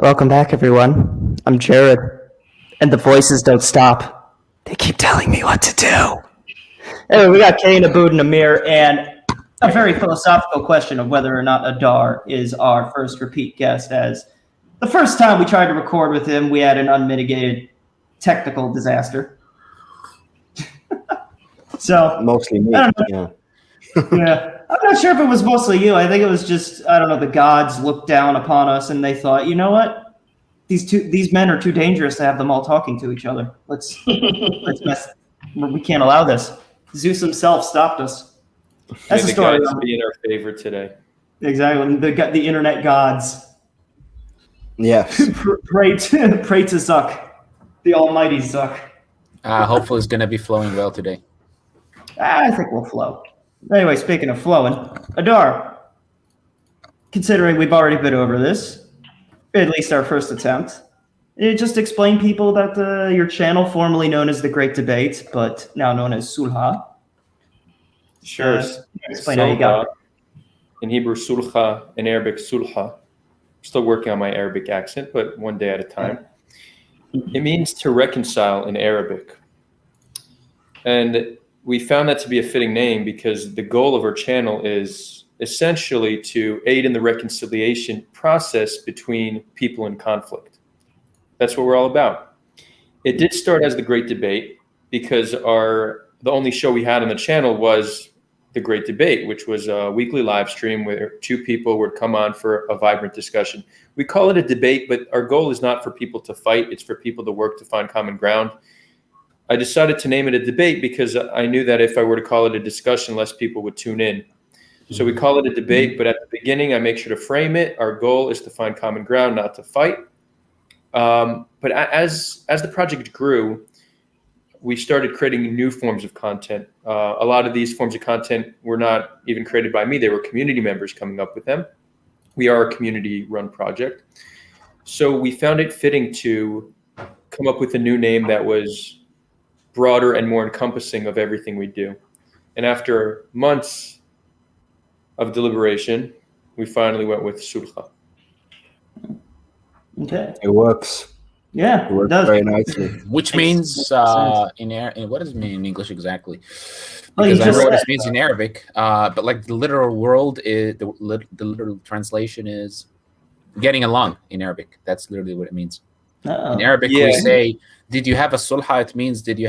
Welcome back, everyone. I'm Jared, and the voices don't stop. They keep telling me what to do. Anyway, we got Kane, Abood, and Amir, and a very philosophical question of whether or not Adar is our first repeat guest, as the first time we tried to record with him, we had an unmitigated technical disaster. So mostly me. I don't know. Yeah. I'm not sure if it was mostly you. I think it was just, I don't know, the gods looked down upon us and they thought, you know what? These men are too dangerous to have them all talking to each other. Let's we can't allow this. Zeus himself stopped us. That's the story. The gods be in our favor today. Exactly. The internet gods. Yes. Pray to Zuck. The almighty Zuck. Hopefully it's going to be flowing well today. I think we'll flow. Anyway, speaking of flowing, Adar, considering we've already been over this, at least our first attempt, just explain people about your channel, formerly known as The Great Debate, but now known as Sulha. Sure. Explain how you got it. In Hebrew, Sulha. In Arabic, Sulha. Still working on my Arabic accent, but one day at a time. It means to reconcile in Arabic. And we found that to be a fitting name because the goal of our channel is essentially to aid in the reconciliation process between people in conflict. That's what we're all about. It did start as The Great Debate because the only show we had on the channel was The Great Debate, which was a weekly live stream where two people would come on for a vibrant discussion. We call it a debate, but our goal is not for people to fight. It's for people to work to find common ground. I decided to name it a debate because I knew that if I were to call it a discussion, less people would tune in. So we call it a debate, but at the beginning, I make sure to frame it. Our goal is to find common ground, not to fight. But as the project grew, we started creating new forms of content. A lot of these forms of content were not even created by me. They were community members coming up with them. We are a community-run project. So we found it fitting to come up with a new name that was broader and more encompassing of everything we do. And after months of deliberation, we finally went with Sulha. Okay. It works. Yeah, It works does. very nicely. Which means, what does it mean in English exactly? Well, you Because I just know what said- it means in Arabic, but like the literal word is, the literal translation is getting along in Arabic. That's literally what it means. Uh-oh. In Arabic, Yeah. we say, did you have a sulha? It means, did you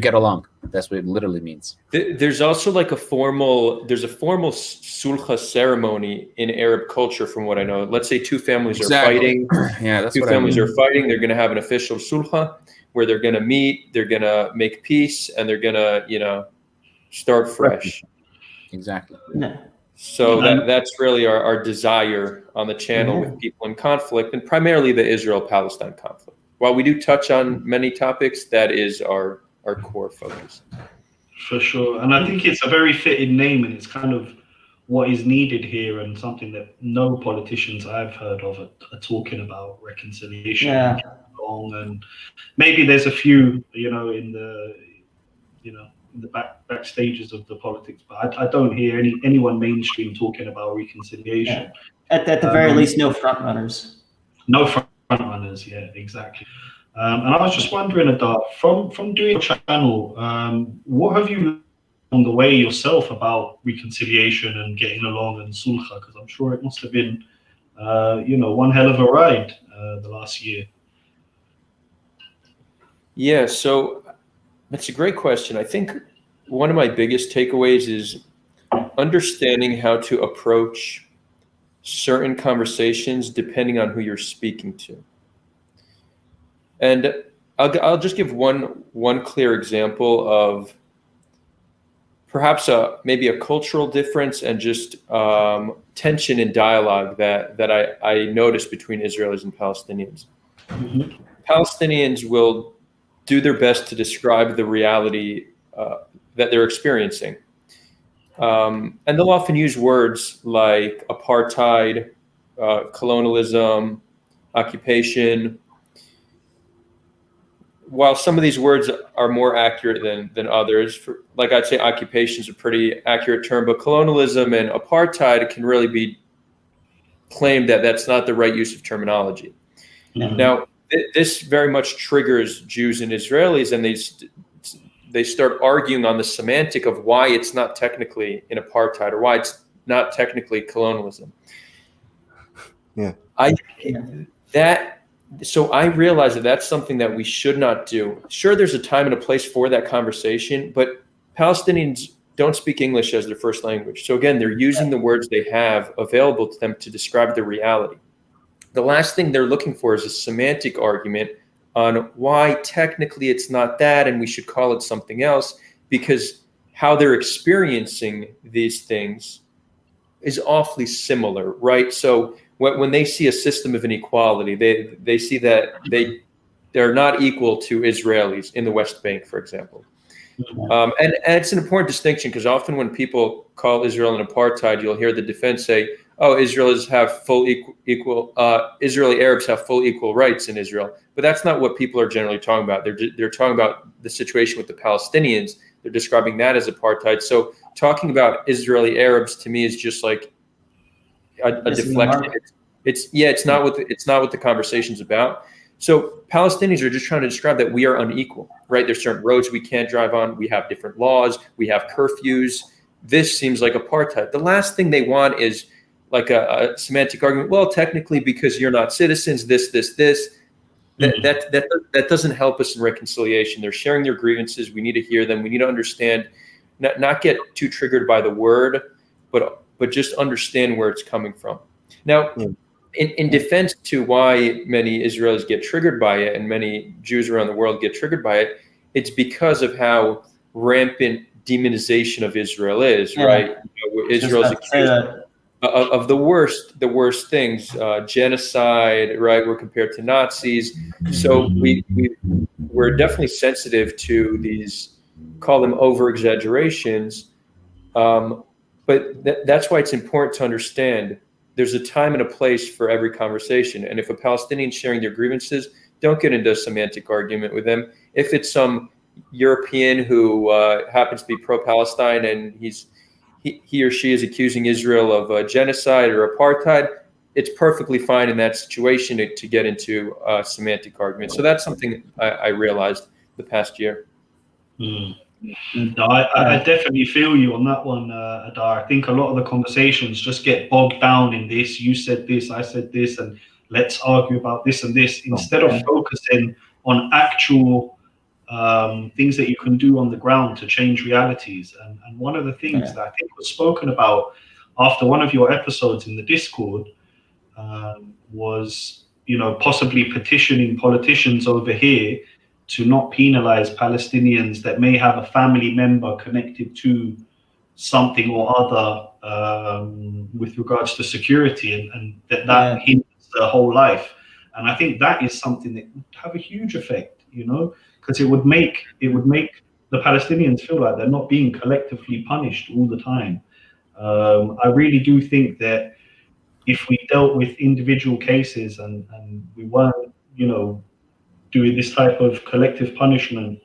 get along? That's what it literally means. There's also like a formal Sulha ceremony in Arab culture, from what I know. Let's say two families are fighting. Yeah, that's Two what families I mean. are fighting. They're going to have an official Sulha where they're going to meet, they're going to make peace, and they're going to, start fresh. Exactly. Yeah. So that's really our desire on the channel with people in conflict, and primarily the Israel-Palestine conflict. While we do touch on many topics, that is our core focus. For sure. And I think it's a very fitting name, and it's kind of what is needed here, and something that no politicians I've heard of are talking about: reconciliation. Yeah. And maybe there's a few, in the back stages of the politics, but I don't hear anyone mainstream talking about reconciliation. Yeah. At the very least, no front runners. No front runners, yeah, exactly. And I was just wondering, Adar, from doing your channel, what have you learned on the way yourself about reconciliation and getting along and Sulha? Because I'm sure it must have been, one hell of a ride the last year. Yeah, so that's a great question. I think one of my biggest takeaways is understanding how to approach certain conversations depending on who you're speaking to. And I'll just give one clear example of perhaps maybe a cultural difference and just tension in dialogue that I noticed between Israelis and Palestinians. Mm-hmm. Palestinians will do their best to describe the reality that they're experiencing. And they'll often use words like apartheid, colonialism, occupation. While some of these words are more accurate than others, like I'd say occupation is a pretty accurate term, but colonialism and apartheid can really be claim that that's not the right use of terminology. Mhm. Now, this very much triggers Jews and Israelis, and they start arguing on the semantic of why it's not technically an apartheid or why it's not technically colonialism. Yeah. So I realize that that's something that we should not do. Sure, there's a time and a place for that conversation, but Palestinians don't speak English as their first language. So again, they're using the words they have available to them to describe the reality. The last thing they're looking for is a semantic argument on why technically it's not that and we should call it something else, because how they're experiencing these things is awfully similar, right? So when they see a system of inequality, they see that they're not equal to Israelis in the West Bank, for example. And it's an important distinction, because often when people call Israel an apartheid, you'll hear the defense say, "Oh, Israelis have full equal Israeli Arabs have full equal rights in Israel." But that's not what people are generally talking about. They're talking about the situation with the Palestinians. They're describing that as apartheid. So talking about Israeli Arabs to me is just like a deflection. It's not what the conversation's about. So Palestinians are just trying to describe that we are unequal, right? There's certain roads we can't drive on. We have different laws. We have curfews. This seems like apartheid. The last thing they want is like a semantic argument. Well, technically, because you're not citizens, this. That doesn't help us in reconciliation. They're sharing their grievances. We need to hear them. We need to understand, not get too triggered by the word, but just understand where it's coming from. Now, in defense to why many Israelis get triggered by it and many Jews around the world get triggered by it, it's because of how rampant demonization of Israel is, right? Israel's accused of the worst things, genocide, right? We're compared to Nazis. So we're definitely sensitive to these, call them over exaggerations. But that's why it's important to understand there's a time and a place for every conversation. And if a Palestinian sharing their grievances, don't get into a semantic argument with them. If it's some European who happens to be pro-Palestine and he or she is accusing Israel of genocide or apartheid, it's perfectly fine in that situation to get into a semantic argument. So that's something I realized the past year. No, I definitely feel you on that one, Adar. I think a lot of the conversations just get bogged down in this. You said this, I said this, and let's argue about this and this, instead of focusing on actual things that you can do on the ground to change realities. And one of the things that I think was spoken about after one of your episodes in the Discord was, possibly petitioning politicians over here to not penalize Palestinians that may have a family member connected to something or other with regards to security, and that hinders their whole life. And I think that is something that would have a huge effect, because it would make the Palestinians feel like they're not being collectively punished all the time. I really do think that if we dealt with individual cases and we weren't, doing this type of collective punishment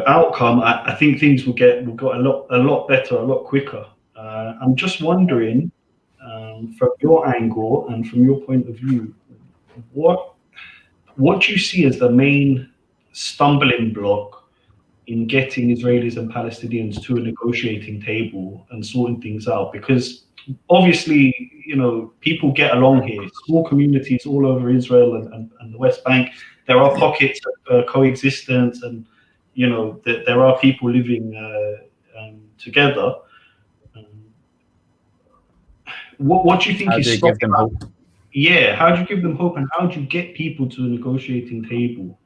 outcome, I think things will get a lot better, a lot quicker. I'm just wondering, from your angle and from your point of view, what do you see as the main stumbling block in getting Israelis and Palestinians to a negotiating table and sorting things out? Because obviously, people get along here. Small communities all over Israel and the West Bank. There are pockets of coexistence, and there are people living together. What do you think is stopping them? How do you give them hope, and how do you get people to a negotiating table?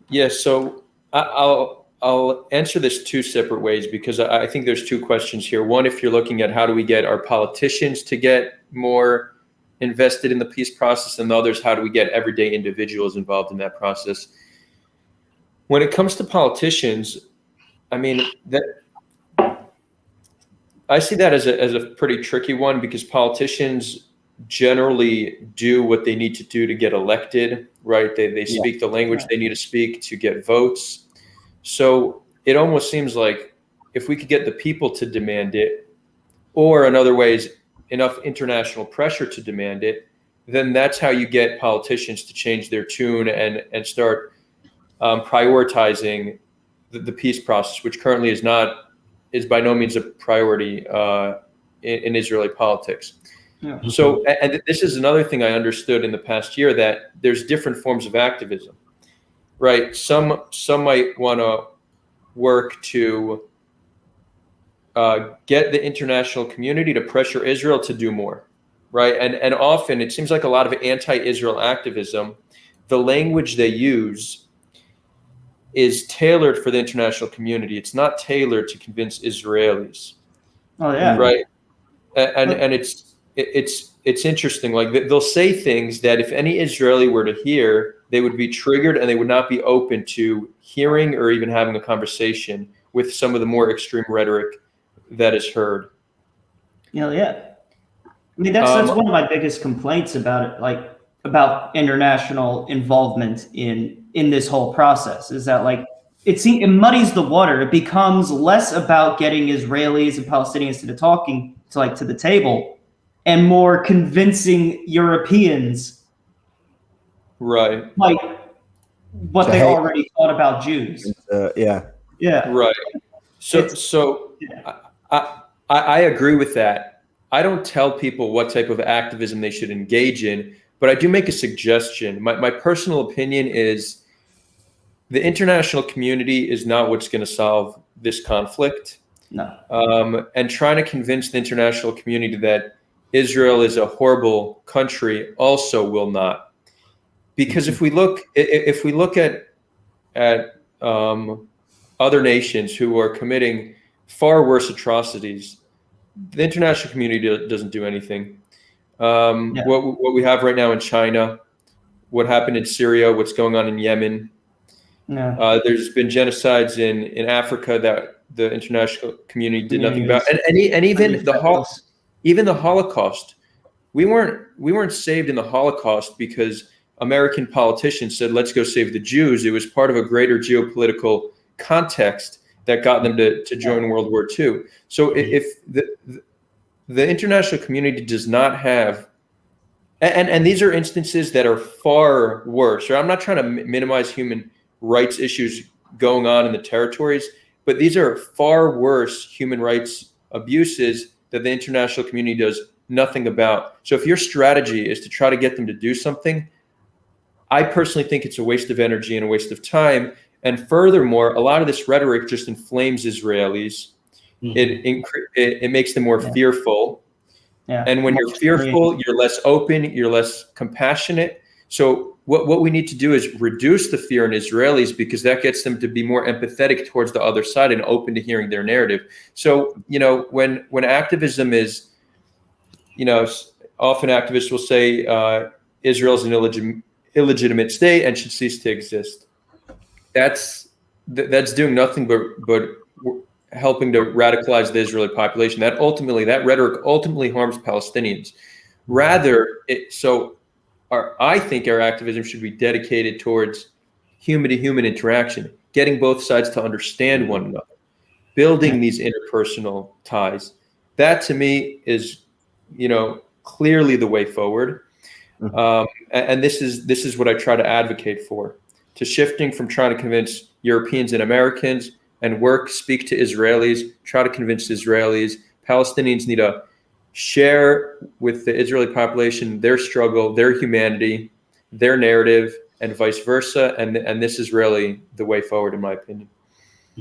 Yeah, so I'll answer this two separate ways, because I think there's two questions here. One, if you're looking at how do we get our politicians to get more invested in the peace process, and the others, how do we get everyday individuals involved in that process? When it comes to politicians, I mean, I see that as a pretty tricky one, because politicians generally do what they need to do to get elected, right? They speak the language they need to speak to get votes. So it almost seems like if we could get the people to demand it, or another way is enough international pressure to demand it, then that's how you get politicians to change their tune and start prioritizing the peace process, which currently is by no means a priority in Israeli politics. Yeah. So, and this is another thing I understood in the past year, that there's different forms of activism, right? Some might want to work to get the international community to pressure Israel to do more, right? And often it seems like a lot of anti-Israel activism, the language they use is tailored for the international community. It's not tailored to convince Israelis. Oh yeah. Right. And it's interesting. Like they'll say things that if any Israeli were to hear, they would be triggered and they would not be open to hearing or even having a conversation with some of the more extreme rhetoric that is heard. Yeah. I mean, that's one of my biggest complaints about it, like about international involvement in this whole process, is that like it muddies the water. It becomes less about getting Israelis and Palestinians to the table, and more convincing Europeans, right, like what they already thought about Jews. Yeah. Right. So I agree with that. I don't tell people what type of activism they should engage in, but I do make a suggestion. My personal opinion is the international community is not what's going to solve this conflict. No. And trying to convince the international community that Israel is a horrible country also will not. Because if we look at other nations who are committing far worse atrocities, the international community doesn't do anything. What we have right now in China, what happened in Syria, what's going on in Yemen. There's been genocides in Africa that the international community did nothing about, and even the Holocaust. We weren't saved in the Holocaust because American politicians said, let's go save the Jews. It was part of a greater geopolitical context that got them to join World War II. So if the international community does not have, and these are instances that are far worse, or I'm not trying to minimize human rights issues going on in the territories, but these are far worse human rights abuses that the international community does nothing about. So if your strategy is to try to get them to do something, I personally think it's a waste of energy and a waste of time. And furthermore, a lot of this rhetoric just inflames Israelis. It makes them more fearful. And when you're fearful, you're less open, you're less compassionate. So what we need to do is reduce the fear in Israelis, because that gets them to be more empathetic towards the other side and open to hearing their narrative. So, when activism is, often activists will say Israel's an illegitimate state and should cease to exist. That's doing nothing but helping to radicalize the Israeli population. That rhetoric ultimately harms Palestinians. I think our activism should be dedicated towards human-to-human interaction, getting both sides to understand one another, building these interpersonal ties. That to me is, clearly the way forward. And this is what I try to advocate for, to shifting from trying to convince Europeans and Americans and speak to Israelis, try to convince Israelis. Palestinians need to share with the Israeli population their struggle, their humanity, their narrative, and vice versa. And this is really the way forward, in my opinion.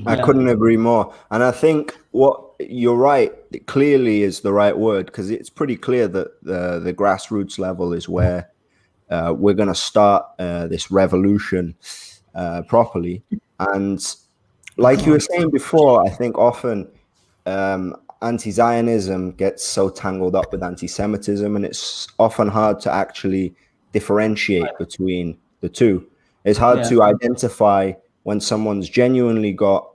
I couldn't agree more. And I think you're right, it clearly is the right word, because it's pretty clear that the grassroots level is where we're going to start this revolution properly. And like you were saying before, I think often anti-Zionism gets so tangled up with anti-Semitism, and it's often hard to actually differentiate between the two. It's hard to identify when someone's genuinely got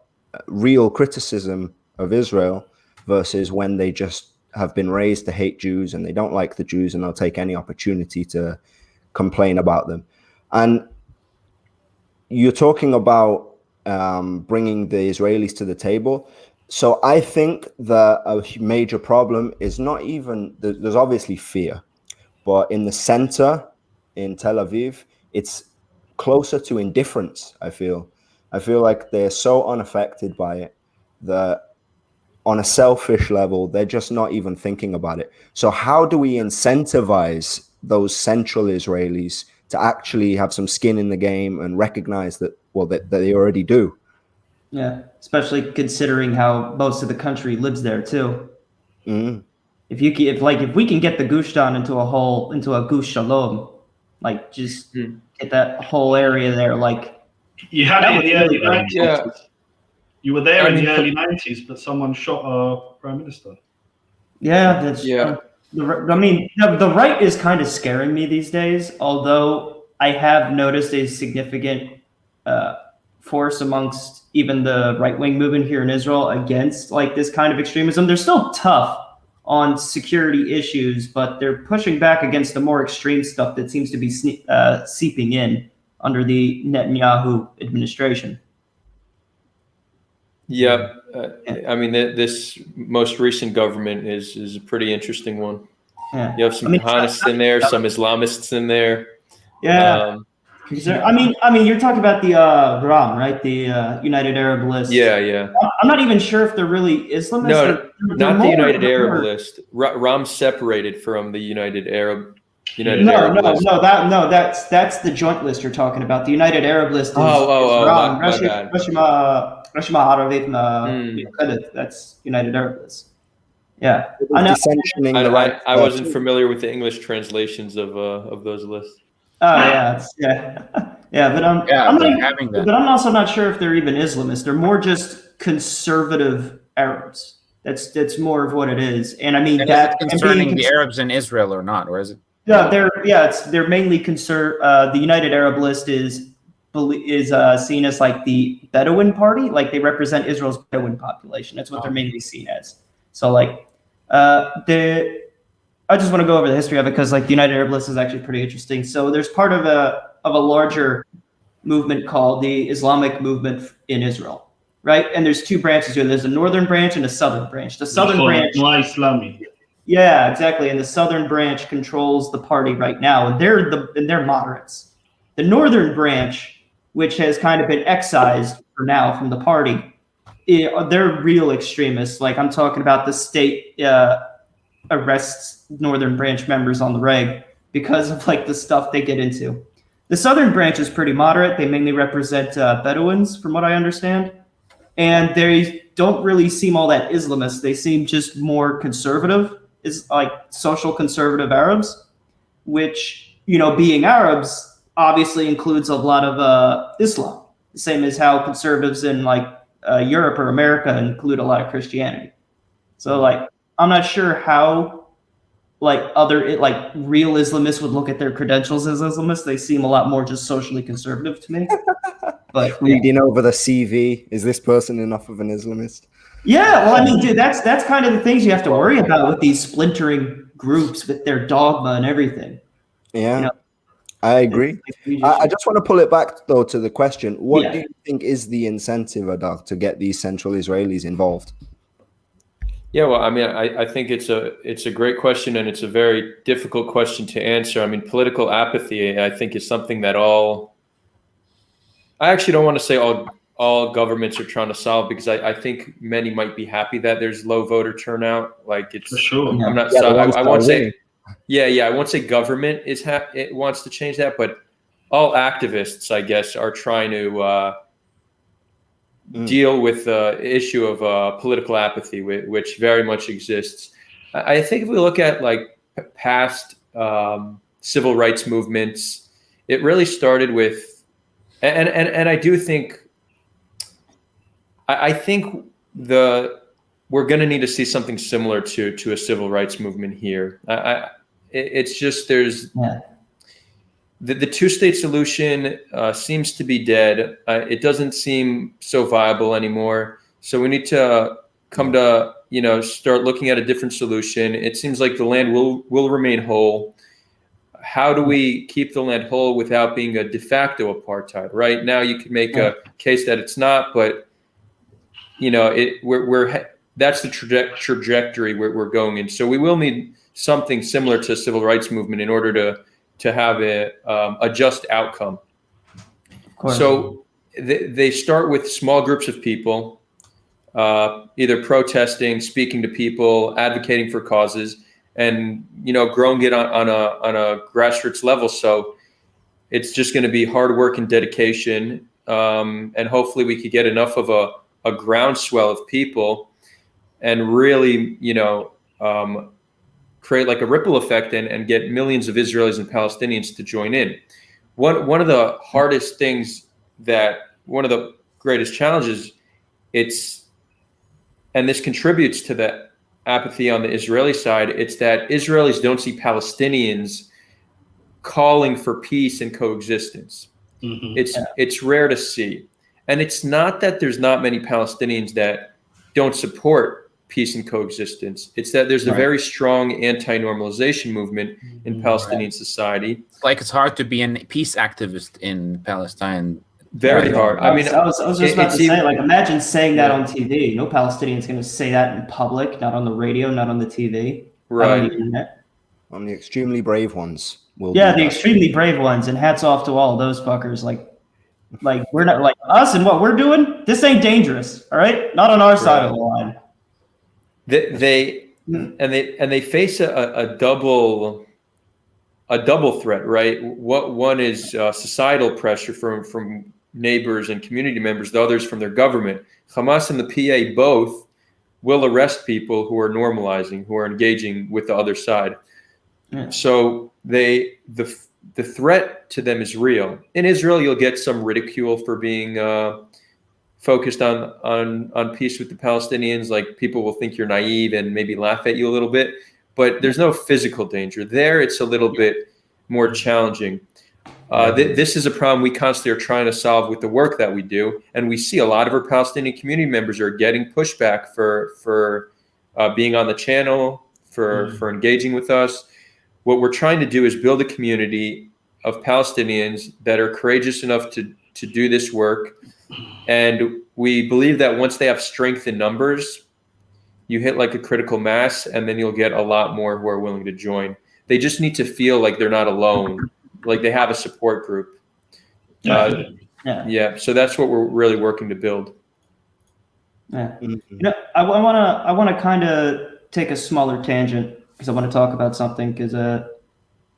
real criticism of Israel versus when they just have been raised to hate Jews and they don't like the Jews and they'll take any opportunity to complain about them. And you're talking about bringing the Israelis to the table. So I think that a major problem is not even, there's obviously fear, but in the center, in Tel Aviv, it's closer to indifference, I feel. I feel like they're so unaffected by it that on a selfish level, they're just not even thinking about it. So how do we incentivize those central Israelis to actually have some skin in the game and recognize that, well, that they already do? Yeah, especially considering how most of the country lives there too. Mm. If we can get the Gush Dan into a Gush Shalom, like just get that whole area there, like You had that it in would the really early 90s. Yeah. You were there I in mean, the early 90s, but someone shot our prime minister. Yeah, that's Yeah. I mean, the right is kind of scaring me these days. Although I have noticed a significant force amongst even the right wing movement here in Israel against like this kind of extremism. They're still tough on security issues, but they're pushing back against the more extreme stuff that seems to be seeping in under the Netanyahu administration. Yeah, I mean, this most recent government is a pretty interesting one. Yeah. You have some Kahanists in there, some Islamists in there. Yeah. I mean, you're talking about the Ram, right? The United Arab List. Yeah. I'm not even sure if they're really Islamist. No, not the United Arab List. Ram separated from the United Arab List. No, that's the joint list you're talking about. The United Arab List is Ram. My bad. That's United Arab List. Yeah, I wasn't familiar with the English translations of those lists. Oh yeah, but I'm also not sure if they're even Islamist. They're more just conservative Arabs. That's more of what it is. And I mean, that concerning the Arabs in Israel or not, or is it? Yeah, they're mainly the United Arab List is seen as like the Bedouin party, like they represent Israel's Bedouin population. That's what they're mainly seen as. So like I just want to go over the history of it because like the United Arab List is actually pretty interesting. So there's part of a larger movement called the Islamic movement in Israel, right? And there's two branches here. There's a northern branch and a southern branch. The southern branch, yeah, exactly. And the southern branch controls the party right now, and they're moderates. The northern branch, which has kind of been excised for now from the party, they're real extremists. Like I'm talking about the state arrests northern branch members on the reg because of like the stuff they get into. The southern branch is pretty moderate. They mainly represent Bedouins, from what I understand, and they don't really seem all that Islamist. They seem just more conservative. It's like social conservative Arabs, which, you know, being Arabs obviously includes a lot of Islam, the same as how conservatives in like Europe or America include a lot of Christianity. So like I'm not sure how like real Islamists would look at their credentials as Islamists. They seem a lot more just socially conservative to me. But reading over the CV, is this person enough of an Islamist? Yeah, well, I mean, dude, that's kind of the things you have to worry about with these splintering groups with their dogma and everything. Yeah, you know? I agree. I just want to pull it back though to the question: what do you think is the incentive, Adar, to get these central Israelis involved? Yeah, well, I mean, I think it's a great question, and it's a very difficult question to answer. I mean, political apathy, I think, is something that I actually don't want to say all governments are trying to solve, because I think many might be happy that there's low voter turnout. Like it's, for sure. I'm not. I won't say. I won't say government it wants to change that, but all activists, I guess, are trying to deal with the issue of political apathy, which very much exists. I think if we look at like past civil rights movements, it really started with, and I do think, I think we're going to need to see something similar to a civil rights movement here. It's just there's the two-state solution seems to be dead. It doesn't seem so viable anymore. So we need to come to start looking at a different solution. It seems like the land will remain whole. How do we keep the land whole without being a de facto apartheid? Right now, you could make a case that it's not, but that's the trajectory we're going in. So we will need something similar to civil rights movement in order to have a just outcome. So they start with small groups of people, either protesting, speaking to people, advocating for causes, and growing it on a grassroots level. So it's just going to be hard work and dedication, and hopefully we could get enough of a groundswell of people and really create like a ripple effect and get millions of Israelis and Palestinians to join in. One of the hardest things, one of the greatest challenges, and this contributes to the apathy on the Israeli side, it's that Israelis don't see Palestinians calling for peace and coexistence. It's rare to see. And it's not that there's not many Palestinians that don't support peace and coexistence. It's that there's a very strong anti-normalization movement in Palestinian society. It's hard to be a peace activist in Palestine. Very hard. I was just about to say, imagine saying that on TV. No Palestinian's going to say that in public, not on the radio, not on the TV, right? Not on the internet. On the extremely brave ones will. Yeah, the extremely brave ones, and hats off to all of those fuckers. Like we're not like us and what we're doing. This ain't dangerous, all right? Not on our side of the line. They face a double threat, right? One is societal pressure from neighbors and community members. The others from their government. Hamas and the PA both will arrest people who are normalizing, who are engaging with the other side. Yeah. So the threat to them is real. In Israel, you'll get some ridicule for being focused on peace with the Palestinians. Like, people will think you're naive and maybe laugh at you a little bit, but there's no physical danger. There, it's a little bit more challenging. This is a problem we constantly are trying to solve with the work that we do, and we see a lot of our Palestinian community members are getting pushback for being on the channel, for engaging with us. What we're trying to do is build a community of Palestinians that are courageous enough to do this work. And we believe that once they have strength in numbers, you hit like a critical mass, and then you'll get a lot more who are willing to join. They just need to feel like they're not alone, like they have a support group. So that's what we're really working to build. Yeah. I want to kind of take a smaller tangent, because I want to talk about something, because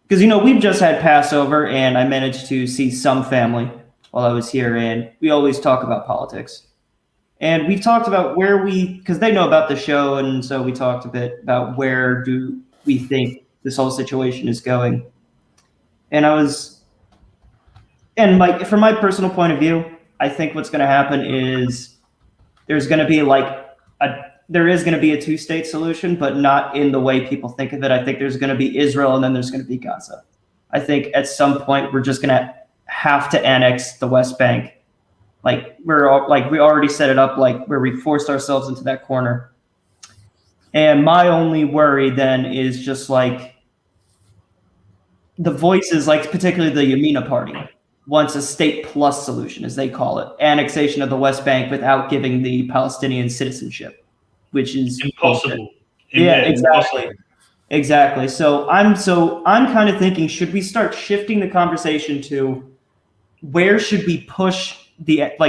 we've just had Passover, and I managed to see some family while I was here, and we always talk about politics. And we've talked about because they know about the show, and so we talked a bit about where do we think this whole situation is going. And from my personal point of view, I think what's going to happen is there is going to be a two-state solution, but not in the way people think of it. I think there's going to be Israel, and then there's going to be Gaza. I think at some point we're just going to have to annex the West Bank. We already set it up, where we forced ourselves into that corner. And my only worry then is just the voices, particularly the Yamina party, wants a state plus solution, as they call it, annexation of the West Bank without giving the Palestinian citizenship, which is impossible. Exactly. So I'm kind of thinking, should we start shifting the conversation to where should we push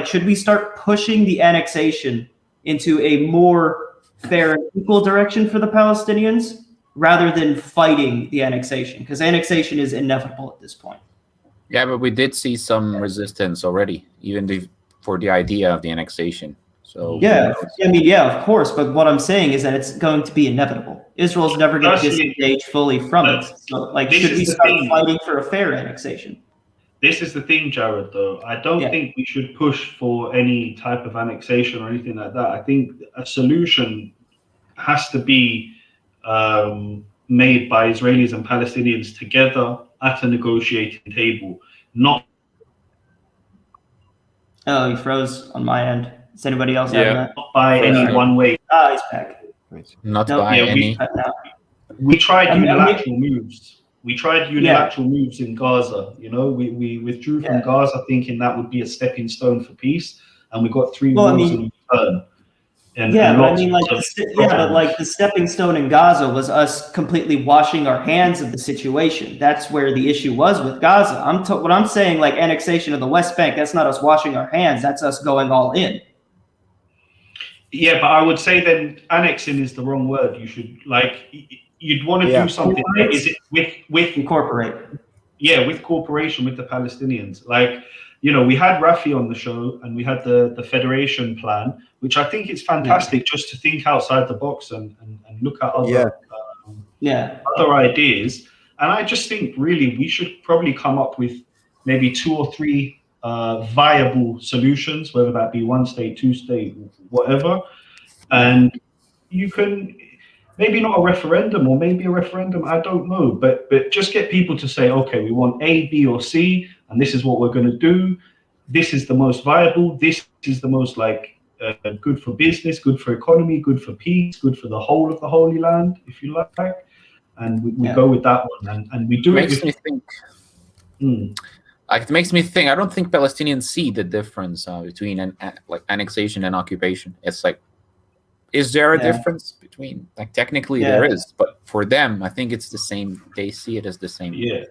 should we start pushing the annexation into a more fair and equal direction for the Palestinians, rather than fighting the annexation? Because annexation is inevitable at this point. Yeah, but we did see some resistance already, even for the idea of the annexation. So of course. But what I'm saying is that it's going to be inevitable. Israel's never going to disengage fully from it. So, should we start fighting for a fair annexation? This is the thing, Jared, though. I don't think we should push for any type of annexation or anything like that. I think a solution has to be made by Israelis and Palestinians together at a negotiating table, not... Oh, he froze on my end. Does anybody else have that? Not by any one way. He's back. Not by any... We tried unilateral moves. We tried unilateral moves in Gaza. We withdrew from Gaza thinking that would be a stepping stone for peace, and we got 3 wars in return. And yeah, but I lots mean, like, of but like the stepping stone in Gaza was us completely washing our hands of the situation. That's where the issue was with Gaza. What I'm saying, like annexation of the West Bank, that's not us washing our hands. That's us going all in. Yeah, but I would say then annexing is the wrong word. You should you'd want to do something. Is it with incorporate? Yeah, with cooperation with the Palestinians. Like, you know, we had Rafi on the show and we had the Federation plan, which I think is fantastic just to think outside the box and look at other other ideas. And I just think really we should probably come up with maybe 2 or 3 viable solutions, whether that be 1 state, 2 state, whatever. And you can maybe not a referendum, or maybe a referendum, I don't know, but just get people to say, okay, we want A, B, or C, and this is what we're going to do. This is the most viable. This is the most good for business, good for economy, good for peace, good for the whole of the Holy Land, if you like. And we go with that one, and we do it. Makes me think. It makes me think. I don't think Palestinians see the difference between annexation and occupation. It's like, is there a difference between, like, technically there is, but for them, I think it's the same. They see it as the same. Yeah.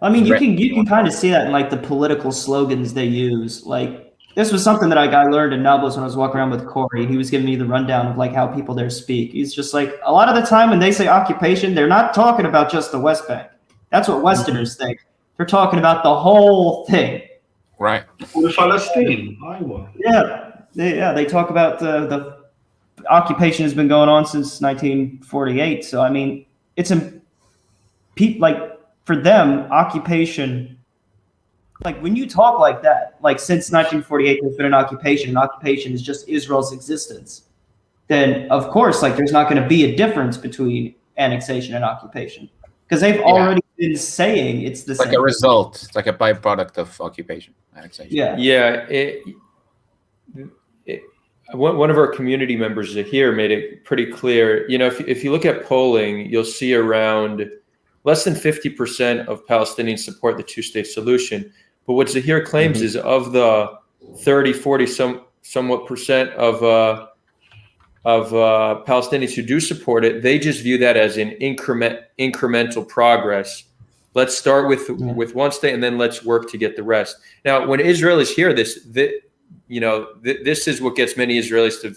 I mean, you can kind of see that in like the political slogans they use. Like, this was something that I learned in Nablus when I was walking around with Corey. He was giving me the rundown of like how people there speak. He's just like, a lot of the time when they say occupation, they're not talking about just the West Bank. That's what Westerners think. They're talking about the whole thing. Right. Palestine, Iowa. They talk about the occupation has been going on since 1948. So I mean, it's like for them, occupation. Like when you talk like that, like since 1948 there's been an occupation, and occupation is just Israel's existence. Then of course, like there's not going to be a difference between annexation and occupation because they've already been saying it's the same. Like a result, it's like a byproduct of occupation, annexation. One of our community members here made it pretty clear. You know, if you look at polling, you'll see around less than 50% of Palestinians support the 2-state solution. But what Zahir claims is of the 30, 40, somewhat percent of Palestinians who do support it, they just view that as an incremental progress. Let's start with 1 state and then let's work to get the rest. Now, when Israelis hear this, this is what gets many Israelis to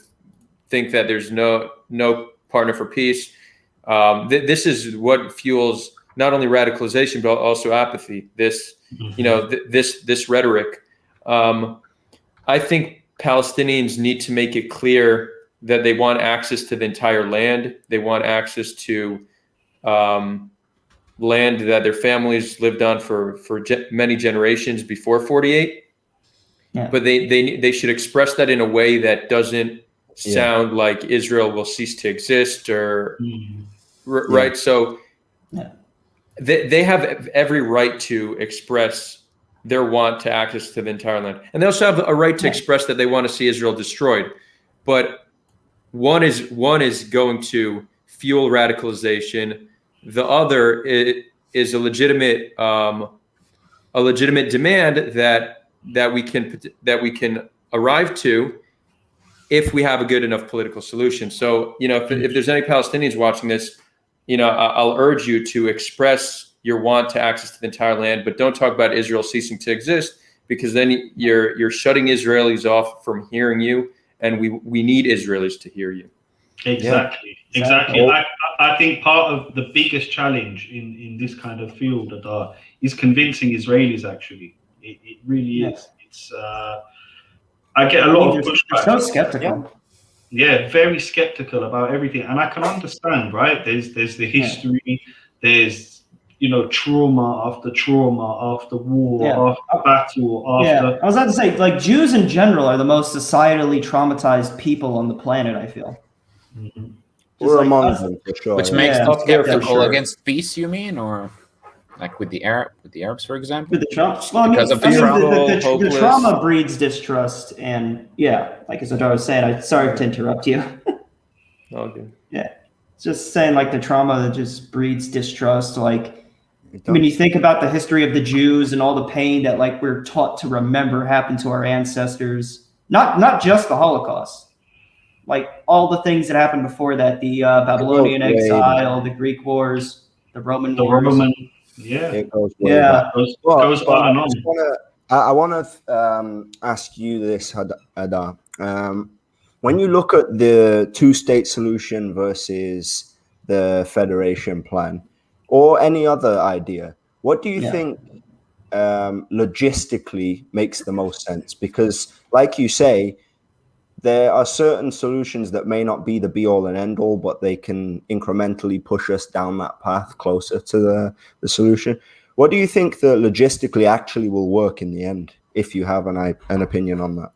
think that there's no partner for peace. This is what fuels not only radicalization but also apathy. This rhetoric. I think Palestinians need to make it clear that they want access to the entire land. They want access to land that their families lived on for many generations before 48. Yeah. But they should express that in a way that doesn't sound like Israel will cease to exist or right. So they have every right to express their want to access to the entire land, and they also have a right to express that they want to see Israel destroyed. But one is going to fuel radicalization. The other is a legitimate demand that we can arrive to if we have a good enough political solution. So, if there's any Palestinians watching this, I'll urge you to express your want to access to the entire land, but don't talk about Israel ceasing to exist, because then you're shutting Israelis off from hearing you, and we need Israelis to hear you. Exactly. I think part of the biggest challenge in this kind of field, Adar, is convincing Israelis. Actually, it really is. It's I get a lot of pushback. So skeptical. Yeah, very skeptical about everything, and I can understand. Right? There's the history. There's trauma after war, after battle, after. I was about to say, like, Jews in general are the most societally traumatized people on the planet, I feel. Mm-hmm. We're among them for sure. Which makes them skeptical against peace, you mean, or like with the Arabs, for example? With the trauma, the trauma breeds distrust, and like as Adar was saying, sorry to interrupt you. Okay. Yeah, just saying, like, the trauma that just breeds distrust. Like, when you think about the history of the Jews and all the pain that, like, we're taught to remember happened to our ancestors, not just the Holocaust. like all the things that happened before that, the Babylonian exile, the Greek wars, the Roman wars. It goes way back. Goes on and on. I want to ask you this, Adar. When you look at the two-state solution versus the federation plan, or any other idea, what do you think logistically makes the most sense? Because, like you say, there are certain solutions that may not be the be-all and end-all, but they can incrementally push us down that path closer to the solution. What do you think that logistically actually will work in the end, if you have an opinion on that?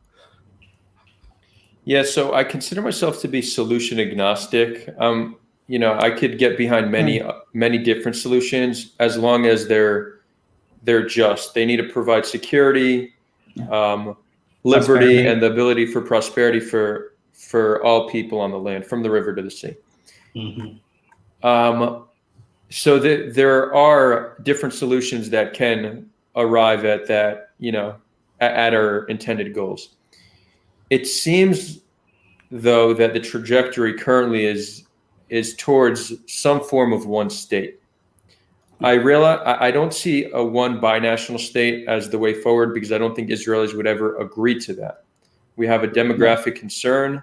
Yeah, so I consider myself to be solution agnostic. I could get behind many different solutions as long as they're just. They need to provide security, liberty, and the ability for prosperity for all people on the land, from the river to the sea. Mm-hmm. So there are different solutions that can arrive at that, at our intended goals. It seems, though, that the trajectory currently is towards some form of one state. I realize I don't see a one binational state as the way forward, because I don't think Israelis would ever agree to that. We have a demographic concern.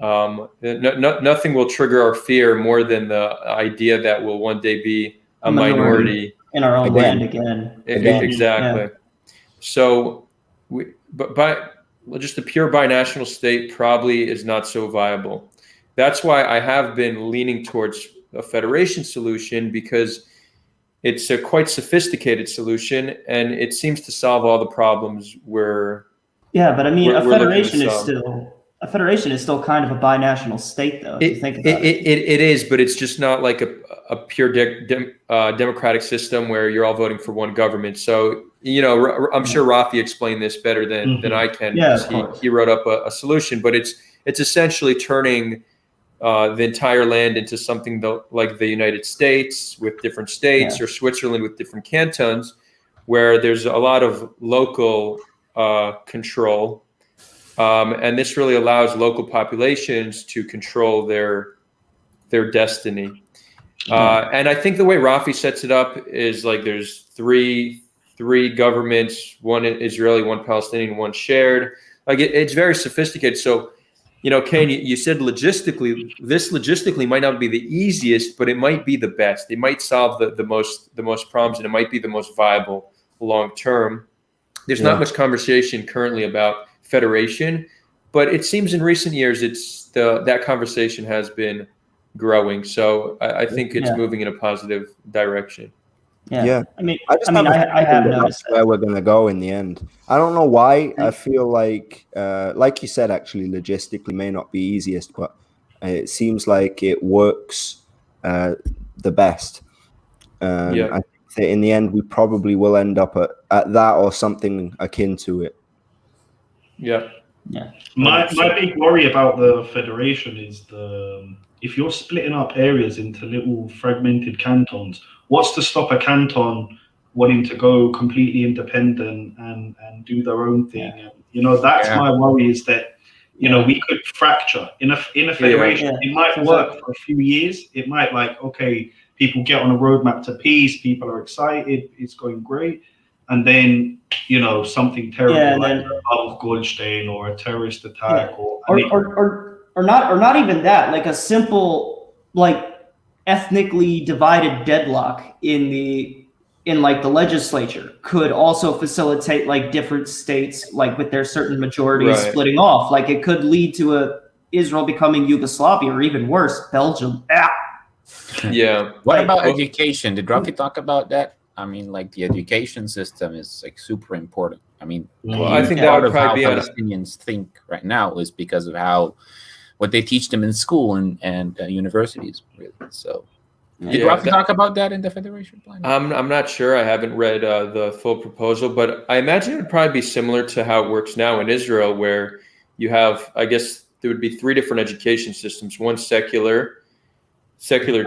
Nothing will trigger our fear more than the idea that we'll one day be a minority in our own land again. Exactly. Yeah. So, but just a pure binational state probably is not so viable. That's why I have been leaning towards a federation solution, because it's a quite sophisticated solution, and it seems to solve all the problems where. Yeah, but I mean, a federation is still kind of a binational state, though. If you think about it, it is, but it's just not like a pure democratic system where you're all voting for one government. So, I'm sure Rafi explained this better than I can. Yeah, he wrote up a solution, but it's essentially turning the entire land into something like the United States, with different states, or Switzerland with different cantons, where there's a lot of local control. And this really allows local populations to control their destiny. And I think the way Rafi sets it up is like there's three governments, one Israeli, one Palestinian, one shared. Like it's very sophisticated. So, Kane, you said logistically might not be the easiest, but it might be the best. It might solve the most problems, and it might be the most viable long term. There's not much conversation currently about federation, but it seems in recent years that conversation has been growing. So I think it's moving in a positive direction. Yeah. I have noticed that's where we're going to go in the end. I don't know why. I feel like you said, actually, logistically may not be easiest, but it seems like it works the best. I think that in the end, we probably will end up at that or something akin to it. Yeah. My big worry about the federation is if you're splitting up areas into little fragmented cantons, what's to stop a canton wanting to go completely independent and do their own thing? And, that's my worry, is that we could fracture in a federation. It might work for a few years. It might people get on a roadmap to peace. People are excited. It's going great. And then, something terrible like the Battle of Goldstein, or a terrorist attack, or not even that, like a simple, ethnically divided deadlock in the legislature could also facilitate different states, with their certain majorities splitting off. It could lead to Israel becoming Yugoslavia, or even worse, Belgium. Yeah. What about education? Did Rafi talk about that? I mean, the education system is super important. I mean, I think that would probably be Palestinians think right now is because of what they teach them in school and universities, really. So, did Rafi talk about that in the federation plan? I'm not sure. I haven't read the full proposal, but I imagine it would probably be similar to how it works now in Israel, where you have, I guess, there would be 3 different education systems: one secular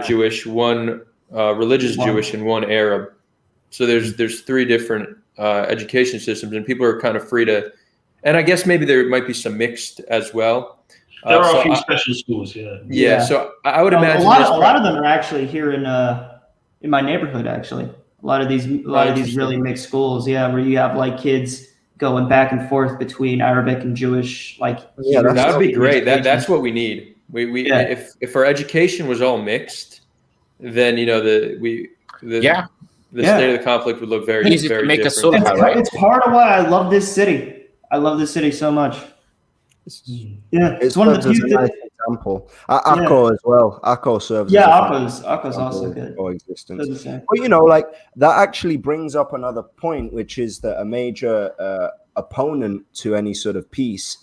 Jewish, one religious Jewish, and one Arab. So there's 3 different education systems, and people are kind of free to, and I guess maybe there might be some mixed as well. There are a few special schools, Yeah, so I would imagine a lot of them are actually here in my neighborhood. Actually, a lot of these really mixed schools. Yeah, where you have like kids going back and forth between Arabic and Jewish. Like, Yeah, that would be great. That's what we need. If our education was all mixed, then the state of the conflict would look very easy very to make different. a Sulha, right? It's part of why I love this city. I love this city so much. Yeah, it's one of the few nice example. Akko as well. Akko serves. Akko's also good. Coexistence. But like that actually brings up another point, which is that a major opponent to any sort of peace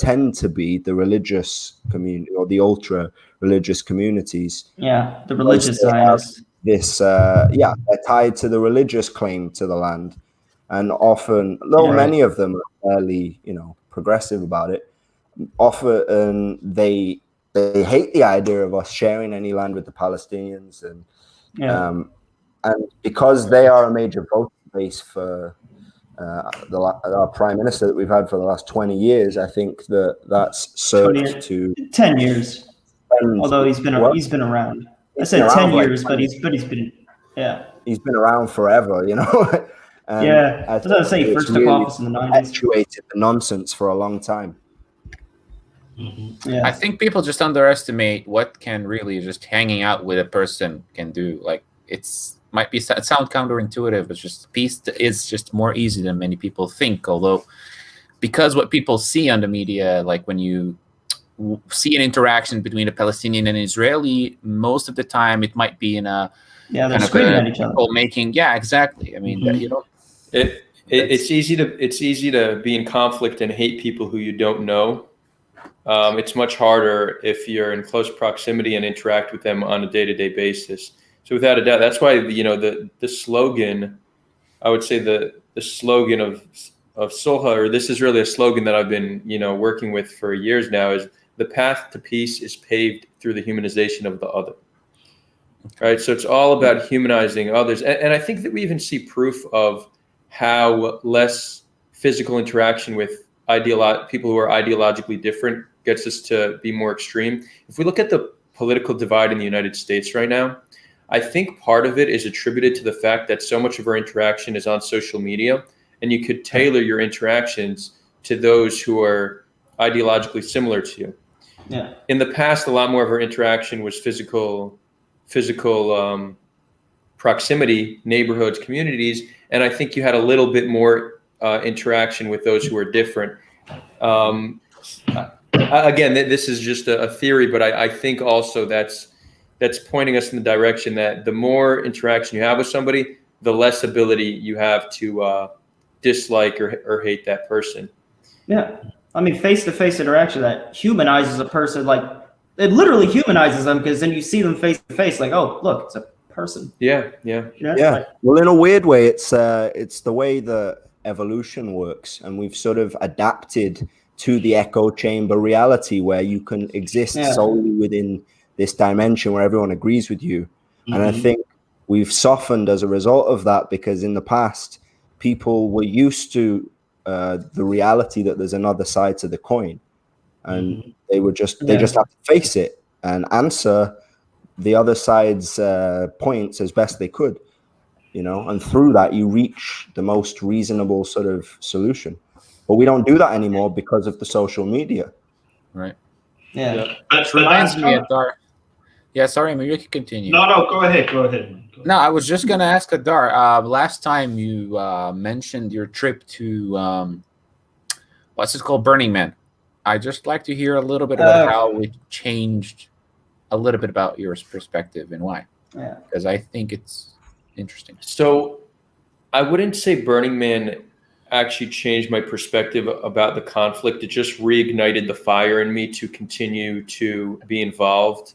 tend to be the religious community or the ultra religious communities. Yeah, the religious Zionists. They're tied to the religious claim to the land, and often, though many of them are fairly, progressive about it, often they hate the idea of us sharing any land with the Palestinians, and because they are a major voting base for our prime minister that we've had for the last 20 years, I think that's served to 10 years. Although he's been around. I said 10 years, but he's been he's been around forever, And I was going to say first took office in the 90s. Actuated the nonsense for a long time. Mm-hmm. Yeah. I think people just underestimate what can really just hanging out with a person can do. Like it sound counterintuitive, but just peace is just more easy than many people think. Although, because what people see on the media, like when you see an interaction between a Palestinian and an Israeli, most of the time it might be in a they're screaming at each other. Exactly. I mean, it's easy to be in conflict and hate people who you don't know. It's much harder if you're in close proximity and interact with them on a day-to-day basis. So without a doubt, that's why the slogan, I would say the slogan of Sulha, or this is really a slogan that I've been working with for years now, is the path to peace is paved through the humanization of the other. Right, so it's all about humanizing others, and I think that we even see proof of how less physical interaction with people who are ideologically different gets us to be more extreme. If we look at the political divide in the United States right now, I think part of it is attributed to the fact that so much of our interaction is on social media, and you could tailor your interactions to those who are ideologically similar to you. Yeah. In the past, a lot more of our interaction was physical proximity, neighborhoods, communities, and I think you had a little bit more interaction with those who are different. Again, this is just a theory, but I think also that's pointing us in the direction that the more interaction you have with somebody, the less ability you have to dislike or hate that person. Yeah. I mean, face-to-face interaction that humanizes a person, like it literally humanizes them, because then you see them face to face, like, oh, look, it's a person. Yeah. Well, in a weird way, it's the way the evolution works, and we've sort of adapted to the echo chamber reality where you can exist solely within this dimension where everyone agrees with you. Mm-hmm. And I think we've softened as a result of that, because in the past, people were used to the reality that there's another side to the coin, and they just have to face it and answer the other side's points as best they could, and through that you reach the most reasonable sort of solution. But we don't do that anymore because of the social media. Right. Yeah. It reminds me of Adar. Yeah, sorry, maybe you can continue. No, go ahead. No, I was just gonna ask Adar. Last time you mentioned your trip to what's it called, Burning Man. I'd just like to hear a little bit about how it changed a little bit about your perspective and why. Yeah. Because I think it's interesting. So I wouldn't say Burning Man actually changed my perspective about the conflict. It just reignited the fire in me to continue to be involved.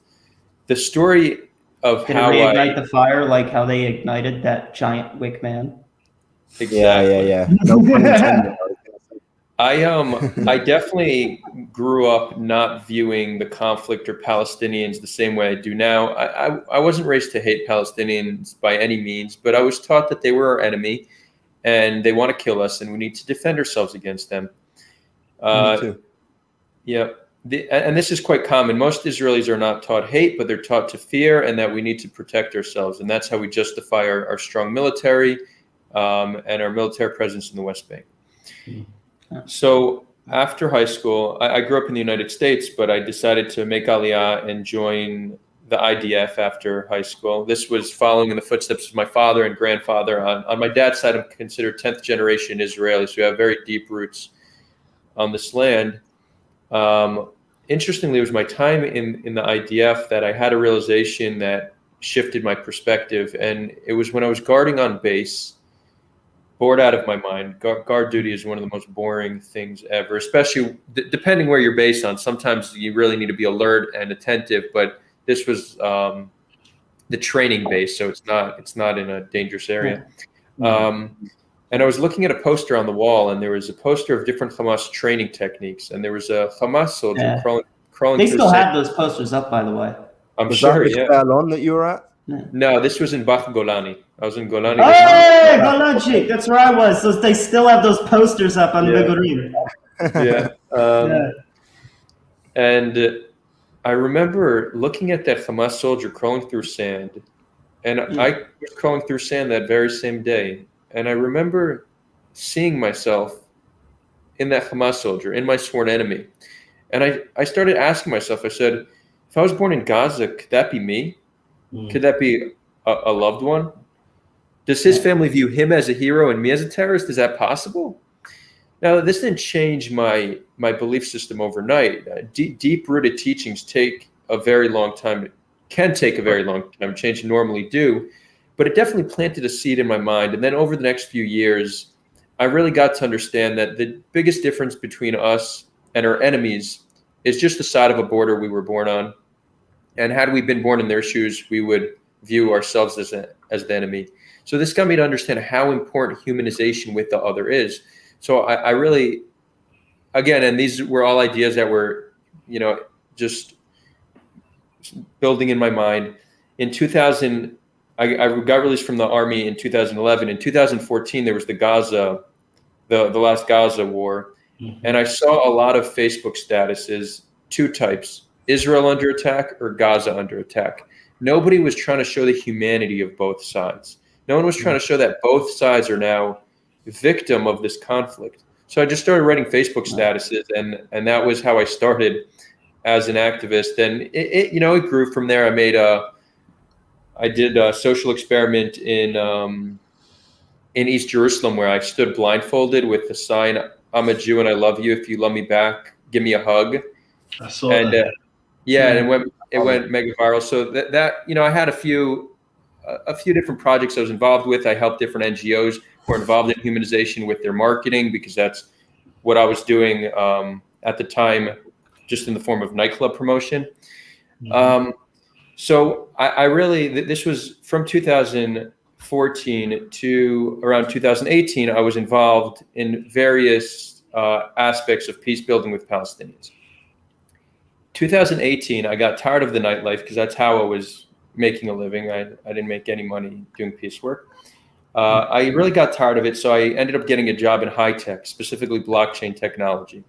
The story of how Did it reignite the fire, like how they ignited that giant wick man? Exactly. Yeah. No pun intended. I definitely grew up not viewing the conflict or Palestinians the same way I do now. I wasn't raised to hate Palestinians by any means, but I was taught that they were our enemy and they want to kill us and we need to defend ourselves against them. Me too. Yeah. and this is quite common. Most Israelis are not taught hate, but they're taught to fear, and that we need to protect ourselves, and that's how we justify our strong military and our military presence in the West Bank. So after high school, I grew up in the United States, but I decided to make Aliyah and join the IDF after high school. This was following in the footsteps of my father and grandfather. On my dad's side, I'm considered 10th generation Israeli, so we have very deep roots on this land. Interestingly, it was my time in the IDF that I had a realization that shifted my perspective, and it was when I was guarding on base, bored out of my mind. Guard duty is one of the most boring things ever, especially depending where you're based on. Sometimes you really need to be alert and attentive, but this was the training base, so it's not in a dangerous area. And I was looking at a poster on the wall, and there was a poster of different Hamas training techniques, and there was a Hamas soldier crawling. They still have those posters up, by the way. I'm sure. That the salon that you were at? No, this was in Bach Golani. I was in Golani. Hey, Golanchik, that's where I was. So they still have those posters up on Begurim. And I remember looking at that Hamas soldier crawling through sand, and I was crawling through sand that very same day. And I remember seeing myself in that Hamas soldier, in my sworn enemy. And I started asking myself, I said, if I was born in Gaza, could that be me? Could that be a loved one? Does his family view him as a hero and me as a terrorist? Is that possible? Now, this didn't change my belief system overnight. Deep-rooted teachings take a very long time, can take a very long time, change normally do, but it definitely planted a seed in my mind. And then over the next few years, I really got to understand that the biggest difference between us and our enemies is just the side of a border we were born on. And had we been born in their shoes, we would view ourselves as the enemy. So this got me to understand how important humanization with the other is. So I really, again, and these were all ideas that were, just building in my mind. In 2000, I got released from the army in 2011. In 2014, there was the last Gaza war. And I saw a lot of Facebook statuses, two types: Israel under attack or Gaza under attack. Nobody was trying to show the humanity of both sides. No one was trying to show that both sides are now victim of this conflict. So I just started writing Facebook statuses, and that was how I started as an activist. And it grew from there. I did a social experiment in East Jerusalem where I stood blindfolded with the sign, "I'm a Jew and I love you. If you love me back, give me a hug." I saw that. And it went mega viral. So that I had a few different projects I was involved with. I helped different NGOs who were involved in humanization with their marketing, because that's what I was doing at the time, just in the form of nightclub promotion. So I really, this was from 2014 to around 2018, I was involved in various aspects of peace building with Palestinians. 2018, I got tired of the nightlife, because that's how I was making a living. I didn't make any money doing peace work. I really got tired of it, so I ended up getting a job in high tech, specifically blockchain technology,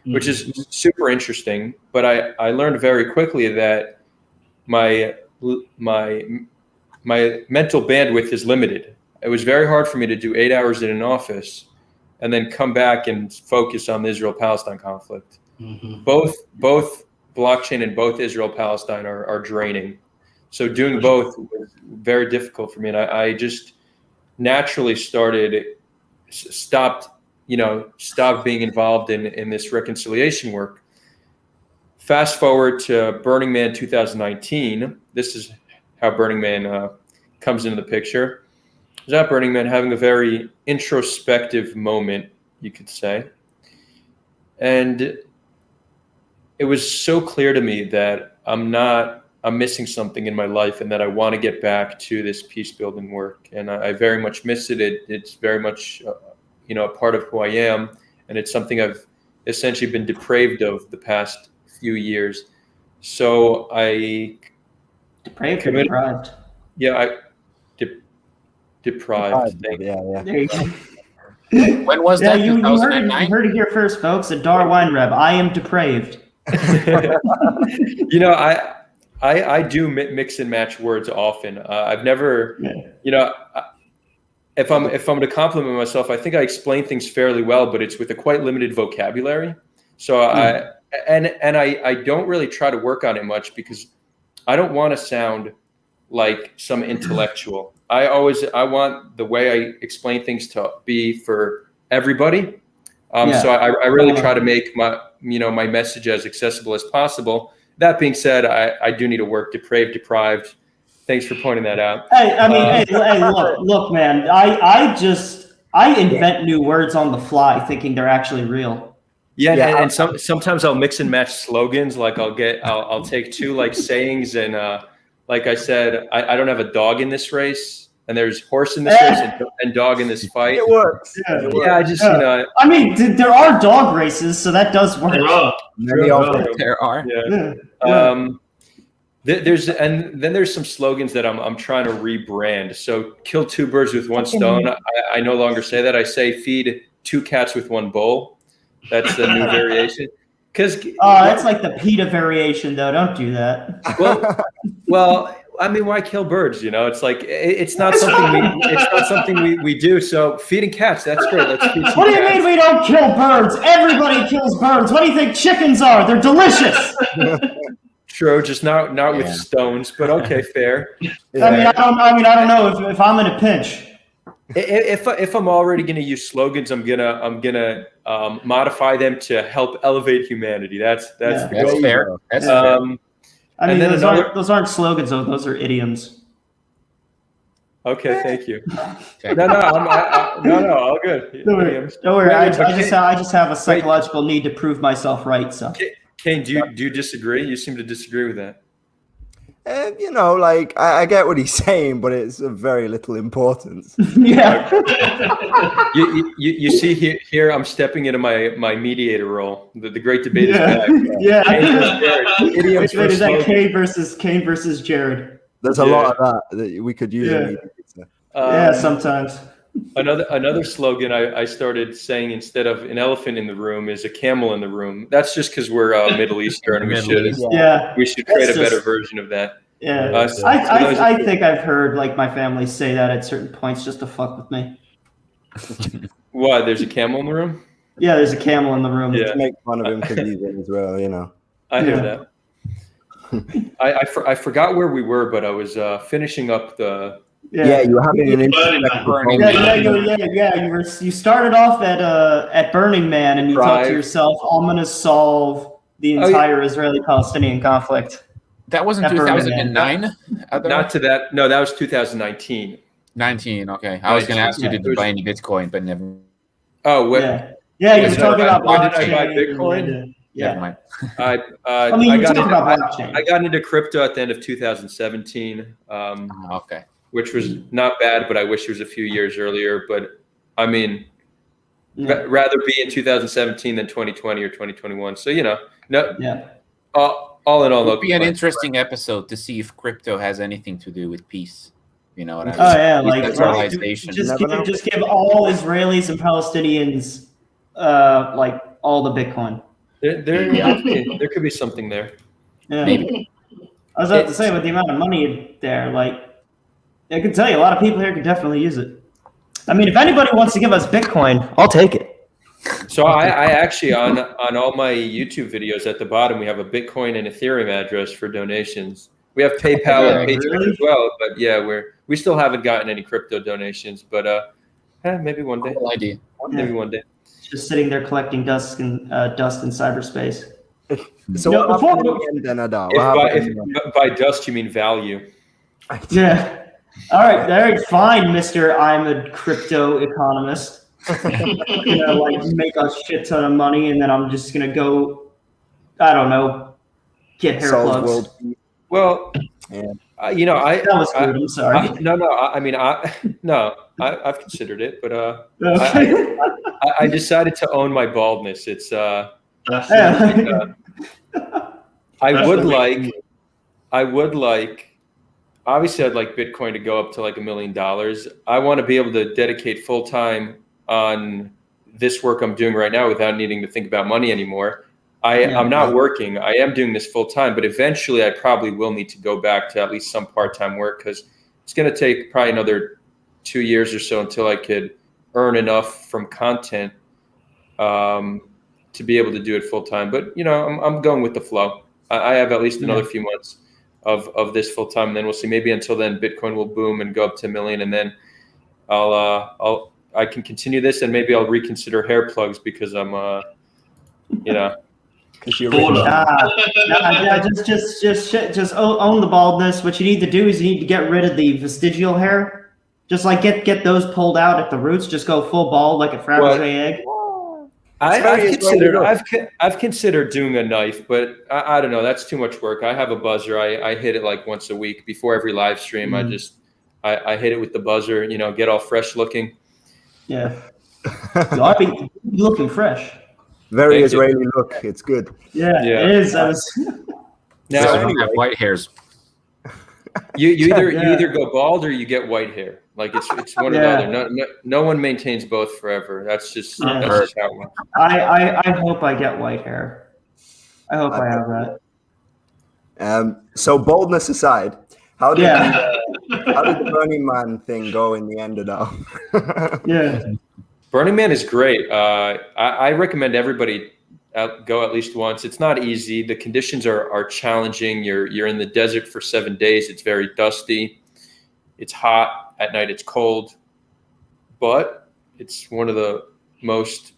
which is super interesting. But I learned very quickly that my mental bandwidth is limited. It was very hard for me to do 8 hours in an office and then come back and focus on the Israel-Palestine conflict. Both blockchain and both Israel-Palestine are draining. So doing both was very difficult for me. And I just naturally stopped being involved in this reconciliation work. Fast forward to Burning Man 2019. This is how Burning Man comes into the picture. I was at Burning Man having a very introspective moment, you could say. And it was so clear to me that I'm missing something in my life, and that I want to get back to this peace building work. And I very much miss it. It's very much, a part of who I am. And it's something I've essentially been depraved of the past few years. So Depraved. Yeah, deprived. Yeah. There you go. When was that? You 2009? heard it here first, folks. Adar Weinreb. I am depraved. You know, I do mix and match words often. I've never, you know, if I'm to compliment myself, I think I explain things fairly well, but it's with a quite limited vocabulary. So I don't really try to work on it much because I don't want to sound like some intellectual. I want the way I explain things to be for everybody. So I really try to make my message as accessible as possible. That being said, I do need to work. Deprived. Thanks for pointing that out. Hey, look, man. I invent new words on the fly, thinking they're actually real. Yeah, and sometimes I'll mix and match slogans. Like I'll take two like sayings and like I said, I don't have a dog in this race. And there's horse in this race and dog in this fight. It works. I just, you know. I mean, there are dog races, so that does work. There are. Yeah. There's some slogans that I'm trying to rebrand. So kill two birds with one stone. I no longer say that. I say feed two cats with one bowl. That's the new variation. That's like the PETA variation, though. Don't do that. Well, I mean, why kill birds? You know, it's like it's not something we do. So feeding cats, that's great. Let's feed some What do you cats. mean we don't kill birds? Everybody kills birds. What do you think chickens are? They're delicious. True, just not with stones, but okay, fair. I don't know if I'm in a pinch. If I'm already going to use slogans, I'm gonna modify them to help elevate humanity. That's fair. That's fair. I mean, those aren't slogans, though. Those are idioms. Okay, thank you. No, all good. Don't worry. I just have a psychological need to prove myself right. So, Kane, do you disagree? You seem to disagree with that. You know, like I get what he's saying, but it's of very little importance. Yeah. You see here, I'm stepping into my mediator role. The great debate is back. Yeah. Idioms for Is that slogans. Kane versus Jared? There's a lot of that we could use. Sometimes. Another slogan I started saying instead of an elephant in the room is a camel in the room. That's just because we're Middle Eastern. We should create a better version of that. Yeah, I think I've heard like my family say that at certain points just to fuck with me. What? There's a camel in the room? Yeah, there's a camel in the room. To make fun of him because he's in as well, you know. I hear that. I forgot where we were, but I was finishing up the. Yeah, you were having an You started off at Burning Man, and you thought to yourself, "I'm going to solve the entire Israeli-Palestinian conflict." That wasn't 2009. Not to that. No, that was 2019. 19. Okay, I was going to ask you to buy any Bitcoin, but never. Oh, what? Yeah, you were talking about blockchain. Did I buy Bitcoin? Yeah. I got into crypto at the end of 2017. Okay. Which was not bad, but I wish it was a few years earlier. But I mean, rather be in 2017 than 2020 or 2021. So all in all, it'll be an interesting episode to see if crypto has anything to do with peace. You know what I mean? Oh yeah, like centralization. Just give all Israelis and Palestinians like all the Bitcoin. There could be something there. Yeah. Maybe. I was about to say with the amount of money there, like. I can tell you, a lot of people here could definitely use it. I mean, if anybody wants to give us Bitcoin, I'll take it. So I actually, on all my YouTube videos at the bottom, we have a Bitcoin and Ethereum address for donations. We have PayPal and Patreon as well, but we still haven't gotten any crypto donations. But maybe one day. Cool idea. Maybe one day. Just sitting there collecting dust in cyberspace. So if by dust you mean value. Yeah. All right, fine, Mr. I'm a crypto economist. Like make a shit ton of money, and then I'm just gonna go, I don't know, get hair plugs. Well, you know, that was good. I'm sorry. I've considered it, but I decided to own my baldness. It's I would like. Obviously, I'd like Bitcoin to go up to like $1 million. I want to be able to dedicate full time on this work I'm doing right now without needing to think about money anymore. I'm not working. I am doing this full time, but eventually I probably will need to go back to at least some part-time work, because it's going to take probably another 2 years or so until I could earn enough from content to be able to do it full time. But I'm going with the flow. I have at least another few months of this full time, and then we'll see. Maybe until then, Bitcoin will boom and go up to $1 million, and then I can continue this, and maybe I'll reconsider hair plugs because I'm Because you're just own the baldness. What you need to do is you need to get rid of the vestigial hair. Just like get those pulled out at the roots. Just go full bald like a Fabergé egg. I've considered doing a knife, but I don't know. That's too much work. I have a buzzer. I hit it like once a week before every live stream. I hit it with the buzzer. Get all fresh looking. Yeah, so I think looking fresh. Very Israeli look. It's good. Yeah. It is. Now, I have white hairs. You either go bald or you get white hair. Like it's one or the other. No one maintains both forever. That's just how it works. I hope I get white hair. I hope I have that. So baldness aside, how did the Burning Man thing go in the end of that? Burning Man is great. I recommend everybody go at least once. It's not easy. The conditions are challenging. You're in the desert for 7 days. It's very dusty. It's hot. At night it's cold. But it's one of the most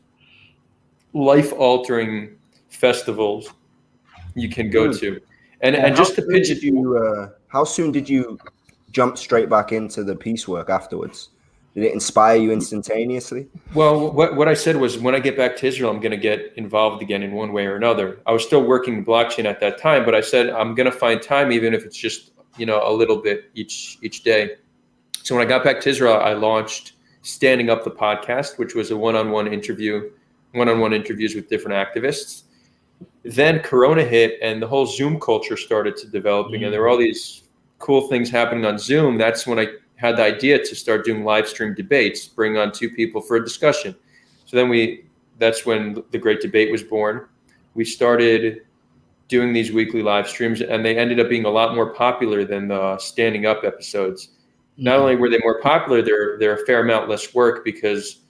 life-altering festivals you can go to. And just to pitch it, how soon did you jump straight back into the piecework afterwards? Did it inspire you instantaneously? Well, what I said was, when I get back to Israel, I'm going to get involved again in one way or another. I was still working blockchain at that time, but I said I'm going to find time, even if it's just a little bit each day. So when I got back to Israel, I launched Standing Up the podcast, which was a one-on-one interviews with different activists. Then Corona hit, and the whole Zoom culture started to developing, and there were all these cool things happening on Zoom. That's when I had the idea to start doing live stream debates, bring on 2 people for a discussion. So then that's when the Great Debate was born. We started doing these weekly live streams, and they ended up being a lot more popular than the Standing Up episodes. Not only were they more popular, they're a fair amount less work, because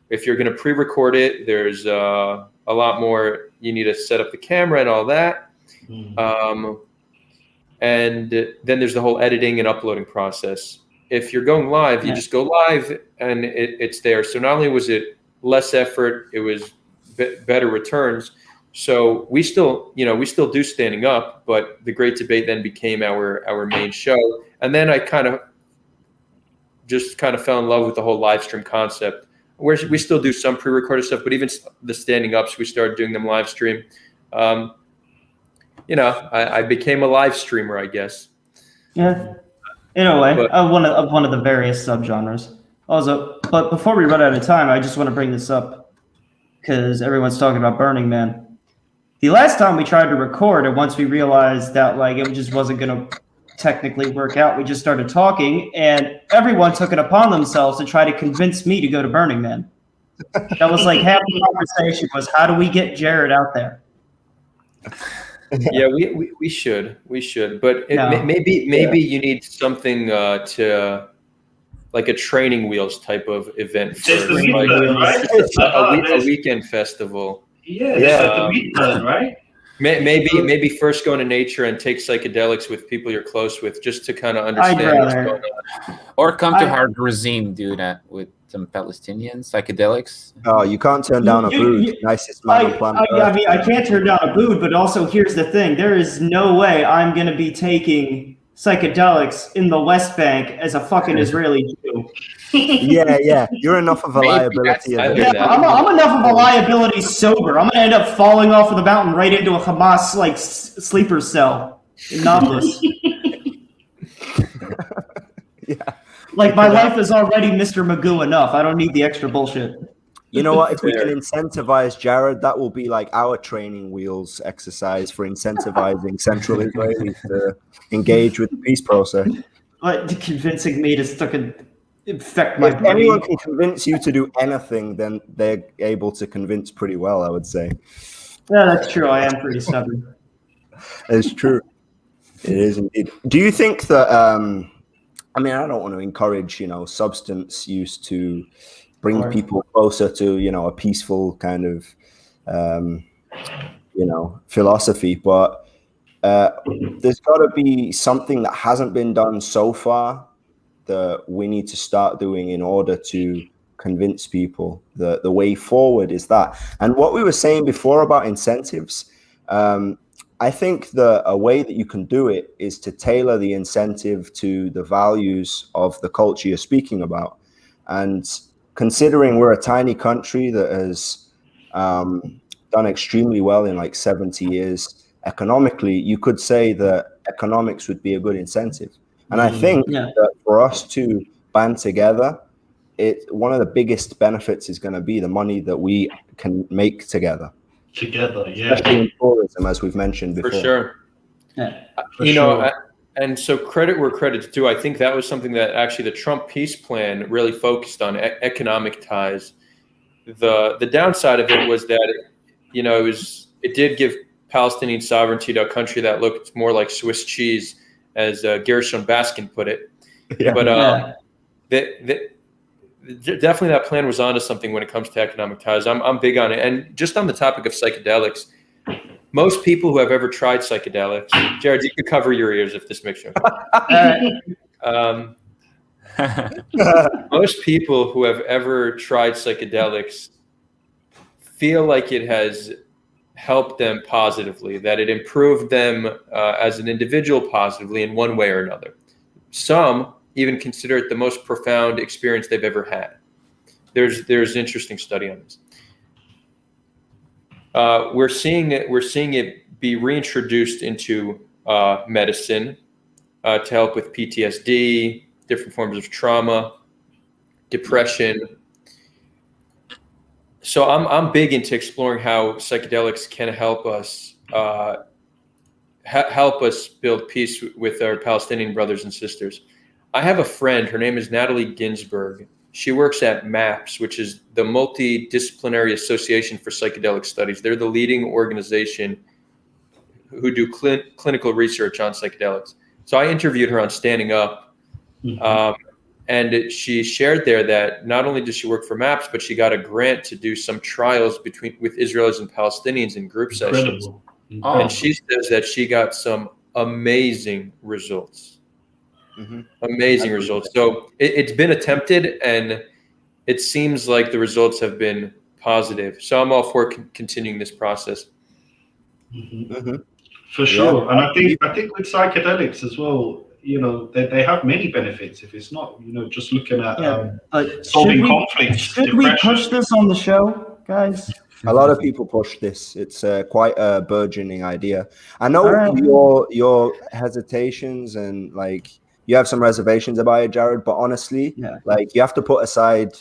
if you're going to pre-record it, there's a lot more. You need to set up the camera and all that. And then there's the whole editing and uploading process. If you're going live, you just go live and it's there. So not only was it less effort, it was better returns. So we still do Standing Up, but the Great Debate then became our main show. And then I kind of fell in love with the whole live stream concept, where we still do some pre-recorded stuff, but even the Standing Ups, we started doing them live stream. I became a live streamer, I guess. Yeah, in a way, one of the various subgenres. Also, but before we run out of time, I just want to bring this up because everyone's talking about Burning Man. The last time we tried to record, and once we realized that it just wasn't going to technically work out, we just started talking, and everyone took it upon themselves to try to convince me to go to Burning Man. That was like half the conversation was, how do we get Jared out there? Yeah, we should, but maybe you need something to like a training wheels type of event for a weekend festival. The weekend, right? Maybe first go into nature and take psychedelics with people you're close with, just to kind of understand what's going on. Or come to Har Gerizim, do that with some Palestinian psychedelics. Oh, you can't turn down a boot. Nicest man on planet Earth. I mean, I can't turn down a boot, but also here's the thing: there is no way I'm going to be taking psychedelics in the West Bank as a fucking Israeli Jew. Yeah, you're enough of a liability. I'm enough of a liability sober. I'm gonna end up falling off of the mountain right into a Hamas sleeper cell in Nablus. My life is already Mr. Magoo enough. I don't need the extra bullshit. You know what? If we can incentivize Jared, that will be like our training wheels exercise for incentivizing Central Israelis to engage with the peace process. Convincing me to infect my brain. If anyone can convince you to do anything, then they're able to convince pretty well, I would say. Yeah, that's true. I am pretty stubborn. It's true. It is indeed. Do you think that? I mean, I don't want to encourage, substance use to bring people closer to, a peaceful kind of, philosophy, but there's got to be something that hasn't been done so far that we need to start doing in order to convince people that the way forward is that. And what we were saying before about incentives, I think that a way that you can do it is to tailor the incentive to the values of the culture you're speaking about. And considering we're a tiny country that has done extremely well in like 70 years economically, you could say that economics would be a good incentive. And I think that for us to band together, one of the biggest benefits is going to be the money that we can make together. Especially in tourism, as we've mentioned before. For sure. Yeah. And so credit where credit's due. I think that was something that actually the Trump peace plan really focused on, economic ties. The downside of it was that, it did give Palestinian sovereignty to a country that looked more like Swiss cheese, as Gershon Baskin put it. Yeah. But definitely that plan was onto something when it comes to economic ties. I'm big on it. And just on the topic of psychedelics, most people who have ever tried psychedelics, Jared, you could cover your ears if this makes you most people who have ever tried psychedelics feel like it has helped them positively, that it improved them as an individual positively in one way or another. Some even consider it the most profound experience they've ever had. There's an interesting study on this. We're seeing it be reintroduced into medicine to help with PTSD, different forms of trauma, depression. So I'm big into exploring how psychedelics can help us build peace with our Palestinian brothers and sisters. I have a friend, her name is Natalie Ginsberg. She works at MAPS, which is the Multidisciplinary Association for Psychedelic Studies. They're the leading organization who do clinical research on psychedelics. So I interviewed her on Standing Up. And she shared there that not only does she work for MAPS, but she got a grant to do some trials with Israelis and Palestinians in group sessions. And she says that she got some amazing results. Amazing results. So it's been attempted, and it seems like the results have been positive. So I'm all for continuing this process. For sure. Yeah. And I think with psychedelics as well, they have many benefits. If it's not, just looking at solving conflicts. Should we push this on the show, guys? A lot of people push this. It's quite a burgeoning idea. I know your hesitations and like you have some reservations about it, Jared, but honestly, like you have to put aside,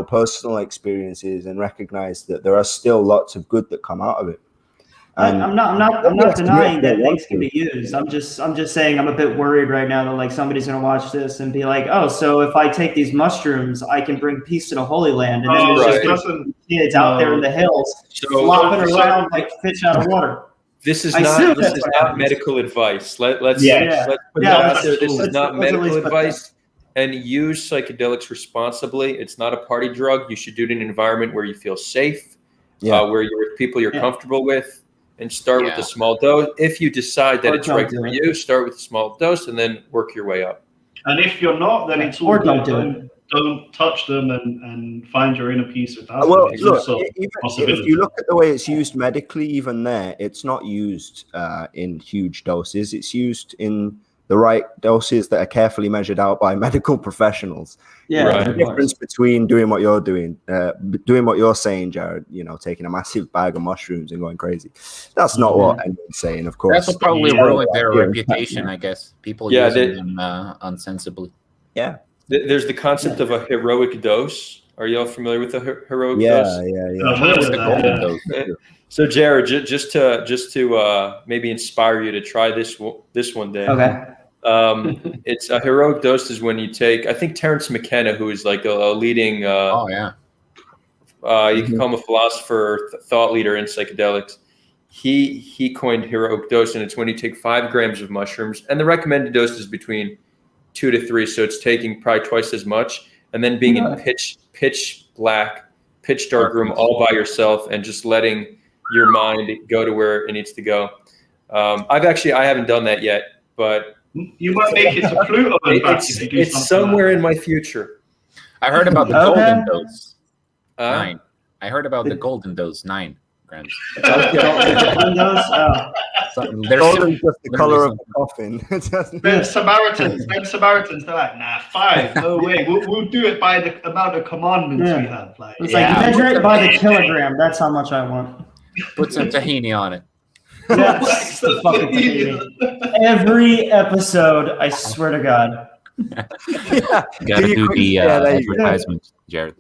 personal experiences and recognize that there are still lots of good that come out of it. I'm not denying that things can be used. I'm just saying I'm a bit worried right now that like somebody's gonna watch this and be like, oh, so if I take these mushrooms, I can bring peace to the Holy Land, and then there's just kids out there in the hills flopping around like fish out of water. This is not medical advice. Let's put that out there. This is not medical advice. And use psychedelics responsibly. It's not a party drug. You should do it in an environment where you feel safe, where you're with people you're comfortable with. And start with a small dose. If you decide that it's right for you, start with a small dose and then work your way up. And if you're not, then it's all good. Don't touch them and find your inner peace with that. Well, look, if you look at the way it's used medically, even there, it's not used in huge doses. It's used in the right doses that are carefully measured out by medical professionals. The difference between doing what you're doing, doing what you're saying, Jared, taking a massive bag of mushrooms and going crazy. That's not what anyone's saying, of course. That's probably ruined their reputation, I guess. People using them unsensibly. Yeah. There's the concept of a heroic dose. Are you all familiar with the heroic dose? Yeah. So, Jared, just to maybe inspire you to try this one day. Okay. It's a heroic dose is when you take, I think Terence McKenna, who is like a leading You can call him a philosopher, thought leader in psychedelics. He coined heroic dose, and it's when you take 5 grams of mushrooms, and the recommended dose is between 2 to 3, so it's taking probably twice as much, and then being in pitch black, pitch dark room all by yourself, and just letting your mind go to where it needs to go. I haven't done that yet, but you might make it to Pluto. It's somewhere in my future. I heard about the golden dose. 9. I heard about the golden dose, 9 grams. Golden's just the color of the coffin. Them Samaritans, they're like, nah, 5, no way. We'll do it by the amount of commandments we have. Like, it's like, measure it by the kilogram. That's how much I want. Put some tahini on it. Yes, the fucking tahini. Every episode, I swear to God. Gotta do the advertisement, Jared.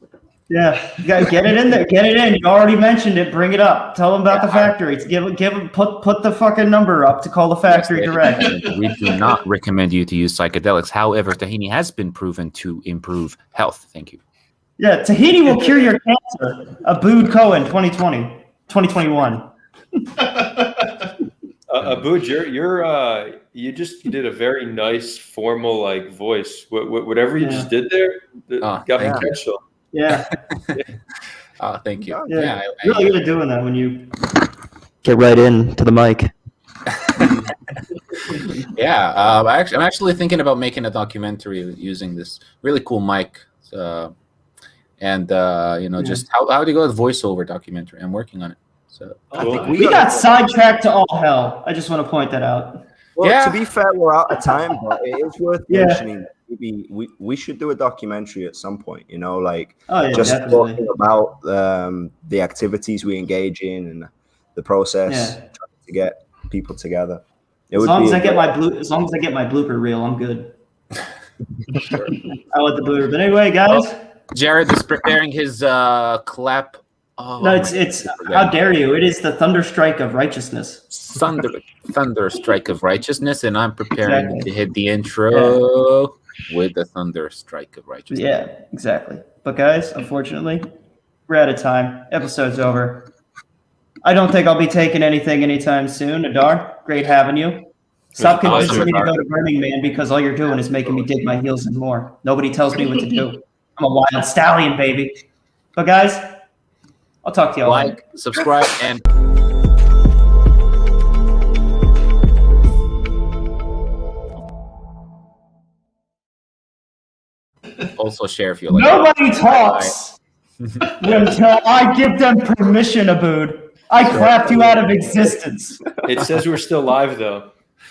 Yeah, you gotta get it in there. Get it in. You already mentioned it. Bring it up. Tell them about the factory. Put the fucking number up to call the factory direct. We do not recommend you to use psychedelics. However, tahini has been proven to improve health. Thank you. Yeah, tahini will cure your cancer. Abood Cohen, 2021. Abood, you just did a very nice formal like voice. Whatever you just did there, got potential. Yeah. Thank you. Yeah, you're really good at doing that when you get right into the mic. I'm actually thinking about making a documentary using this really cool mic, just how do you go with voiceover documentary? I'm working on it. So I think we got sidetracked to all hell. I just want to point that out. Well, to be fair, we're out of time, but it is worth mentioning. Maybe we should do a documentary at some point, talking about the activities we engage in and the process trying to get people together. As long as I get my blooper reel, I'm good. I want the blooper. But anyway, guys. Jared is preparing his clap. Oh, no, it's how dare you? It is the thunder strike of righteousness. Thunder strike of righteousness, and I'm preparing to hit the intro with the thunder strike of righteousness. Yeah, exactly. But guys, unfortunately, we're out of time. Episode's over. I don't think I'll be taking anything anytime soon. Adar, great having you. Stop convincing me to go to Burning Man because all you're doing is making me dig my heels in more. Nobody tells me what to do. I'm a wild stallion, baby. But guys, I'll talk to y'all. Like, subscribe, and also share if you like. Nobody talks until I give them permission, Abood. I clapped you out of existence. It says we're still live, though.